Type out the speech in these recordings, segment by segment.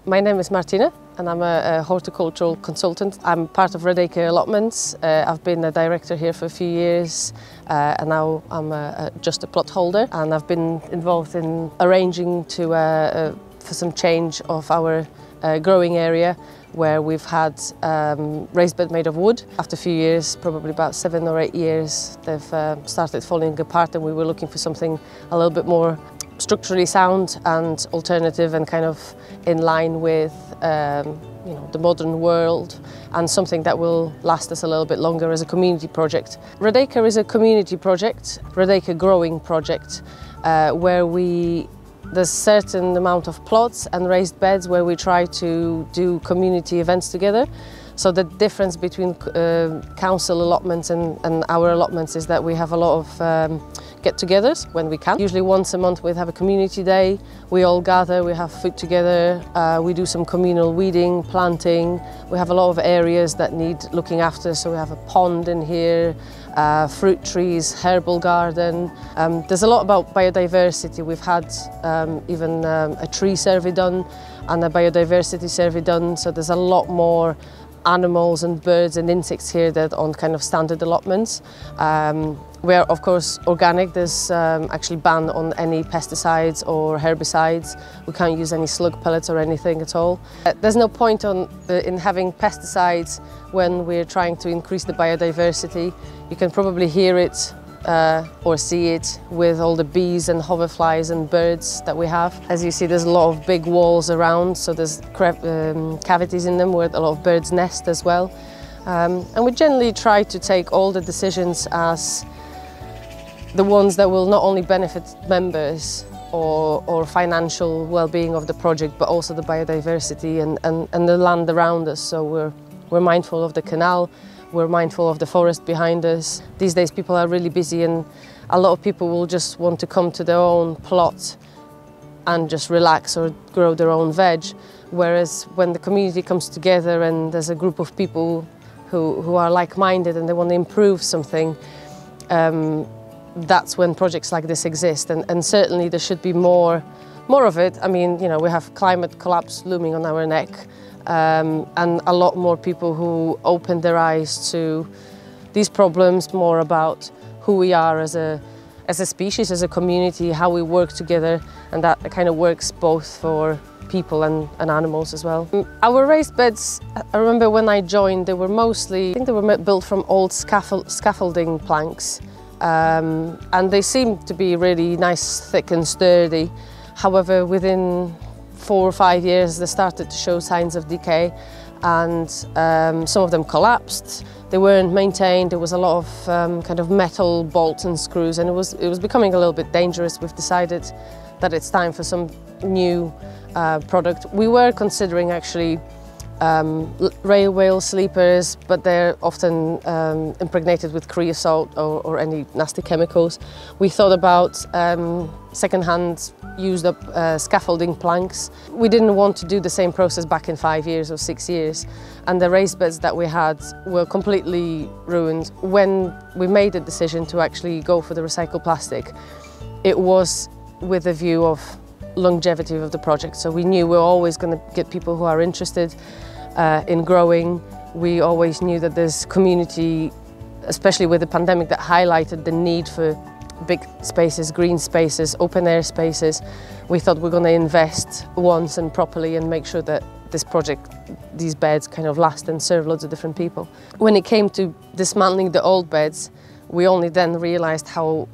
My name is Martyna and I'm a horticultural consultant. I'm part of Red Acre Allotments. I've been a director here for a few years and now I'm just a plot holder, and I've been involved in arranging for some change of our growing area where we've had raised bed made of wood. After a few years, probably about 7 or 8 years, they've started falling apart, and we were looking for something a little bit more structurally sound and alternative and kind of in line with the modern world, and something that will last us a little bit longer as a community project. Red Acre is a community project, Red Acre Growing Project, where there's a certain amount of plots and raised beds where we try to do community events together. So the difference between council allotments and our allotments is that we have a lot of get-togethers when we can. Usually once a month we have a community day, we all gather, we have food together, we do some communal weeding, planting. We have a lot of areas that need looking after, so we have a pond in here, fruit trees, herbal garden. There's a lot about biodiversity. We've had even a tree survey done and a biodiversity survey done, so there's a lot more animals and birds and insects here that on kind of standard allotments. We're of course organic. There's actually ban on any pesticides or herbicides. We can't use any slug pellets or anything at all. There's no point in having pesticides when we're trying to increase the biodiversity. You can probably hear it or see it with all the bees and hoverflies and birds that we have. As you see, there's a lot of big walls around, so there's cavities in them where a lot of birds nest as well. And we generally try to take all the decisions as the ones that will not only benefit members or financial well-being of the project, but also the biodiversity and the land around us. So we're mindful of the canal. We're mindful of the forest behind us. These days people are really busy, and a lot of people will just want to come to their own plot and just relax or grow their own veg. Whereas when the community comes together and there's a group of people who are like-minded and they want to improve something, that's when projects like this exist. And certainly there should be more of it. I mean, we have climate collapse looming on our neck. And a lot more people who open their eyes to these problems, more about who we are as a species, as a community, how we work together, and that kind of works both for people and animals as well. Our raised beds, I remember when I joined, they were mostly, I think they were built from old scaffolding planks, and they seemed to be really nice, thick and sturdy. However, within 4 or 5 years, they started to show signs of decay, and some of them collapsed. They weren't maintained. There was a lot of kind of metal bolts and screws, and it was becoming a little bit dangerous. We've decided that it's time for some new product. We were considering actually railway sleepers, but they're often impregnated with creosote or any nasty chemicals. We thought about second-hand used up scaffolding planks. We didn't want to do the same process back in 5 years or 6 years, and the raised beds that we had were completely ruined. When we made the decision to actually go for the recycled plastic, it was with a view of longevity of the project. So we knew we were always going to get people who are interested in growing. We always knew that there's community, especially with the pandemic, that highlighted the need for big spaces, green spaces, open air spaces. We thought we're going to invest once and properly and make sure that this project, these beds kind of last and serve loads of different people. When it came to dismantling the old beds, we only then realized how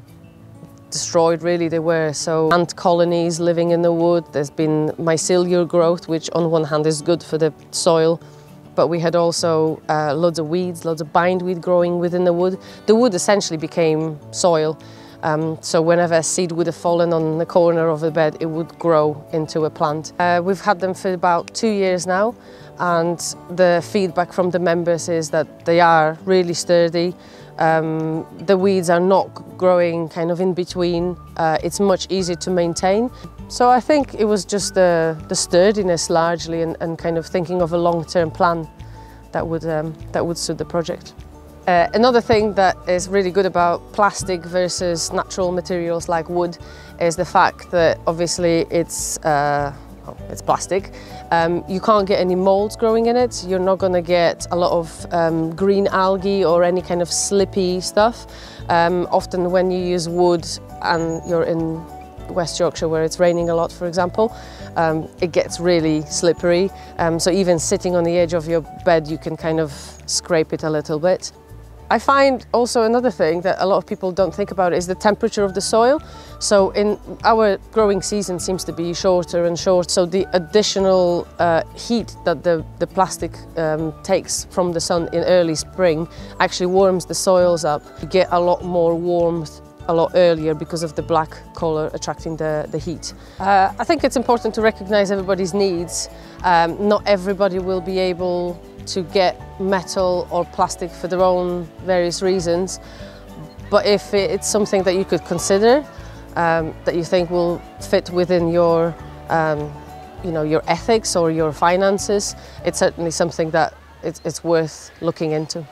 destroyed really they were. So ant colonies living in the wood, there's been mycelial growth, which on one hand is good for the soil, but we had also loads of weeds, loads of bindweed growing within the wood. The wood essentially became soil. So whenever a seed would have fallen on the corner of the bed, it would grow into a plant. We've had them for about 2 years now, and the feedback from the members is that they are really sturdy. The weeds are not growing kind of in between. It's much easier to maintain. So I think it was just the sturdiness largely, and kind of thinking of a long-term plan that would suit the project. Another thing that is really good about plastic versus natural materials like wood is the fact that obviously it's well, it's plastic. You can't get any molds growing in it. You're not going to get a lot of green algae or any kind of slippy stuff. Often when you use wood and you're in West Yorkshire where it's raining a lot, for example, it gets really slippery. So even sitting on the edge of your bed, you can kind of scrape it a little bit. I find also another thing that a lot of people don't think about is the temperature of the soil. So in our growing season seems to be shorter and shorter, so the additional heat that the plastic takes from the sun in early spring actually warms the soils up. You get a lot more warmth a lot earlier because of the black colour attracting the heat. I think it's important to recognise everybody's needs. Not everybody will be able to get metal or plastic for their own various reasons, but if it's something that you could consider, that you think will fit within your, your ethics or your finances, it's certainly something that it's worth looking into.